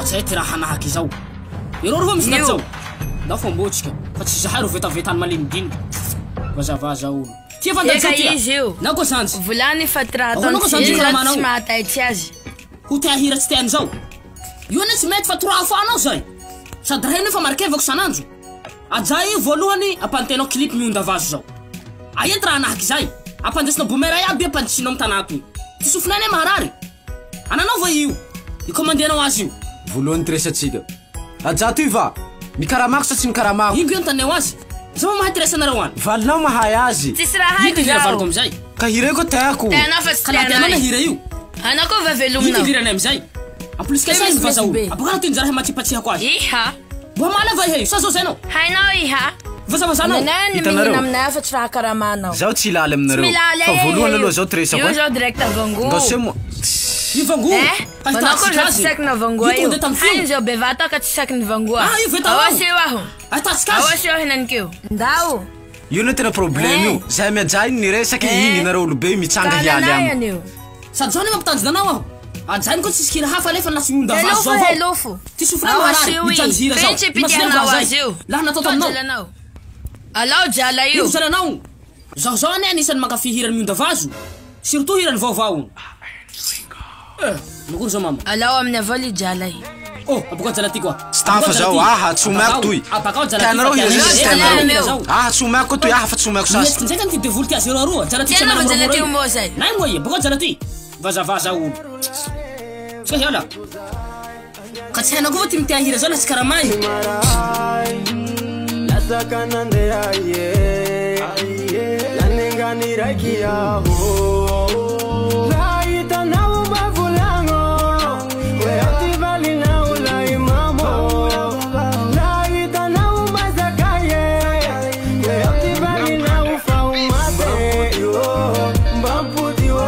fa tsy ty raha nahaky izao iro ro misy zao da fombotsika fa tsy zahay ro veta malinidiniky vazavaza olo tia fandatsika izy io na ko sanjy volany fa tsy mahataitsy azy ho tia hira tsy tiany zao io ne tsy mety fa 3 fois anao zay sady raha io nefa markevako sanandro ajay voalohany ampantenao clip miunda vazo zao aenty raha nahaky zay ampandesinao bomera iaby ampandisinao amy tanà toy ty sofinany maharary ananao va io ikomandianao azy io voalohany tiresatsika aja toy va mikaramako sa tsy mikaramako ingo io antaneo azy zao mahay tiresanareo any valinao mahay azy tsisy raha haiko hira valiko amizay ka hira io ko tiako tenao fa tsy kanatianao na hira io anao ko va velominao hitirany amizay en plus que ça il va zao abakana toy njara matsipatsihako azy iha bo mala va heyo sa zao zainao hainao iha vazavazanao mihina aminay fa tsy raha karamanao zaho tsy ilaly aminareo fa voalohany aloha zao tiresako io zao direct avango ngase mo io vango manao ko zao tsy saky na vangoa io hainy zao bevata ka tsy saky ny vangoa awasy eo aho awasy eo hinanikeo ndao io no tena problème io zahay miajay niresaky igny nareo olobe mitsanga hialy aminy sady zao ne mampitanjona anao aho ajany ko tsisy hira hafa alefa na tsy miunda vazo zao elofo ty sofina maharary mijanjy hira zao laha natao taminao alao jala io jalanao zao ane anisany mankafy hirany miunda vazo surtout hirany vaovao makory zao mama alao amin'ny avali jala i abaka jala ty koa stafa zao aha tsomako toy tianareo hiazao aha tsomako toy aha fa tsomako sasy ndraiky ty devoly ty azy roa jala ty tianao jala ty mo zay nay moy abaka jala ty vazavaza olo tsika hiala ka tsy hainao koa fa ty mitia hira zao la tsy karamay Sakanande lanengani rakiaho laita nau bavulango weoti vali nau laimamo laita nau mazakaye weoti vali nau faumate yo bampudiwo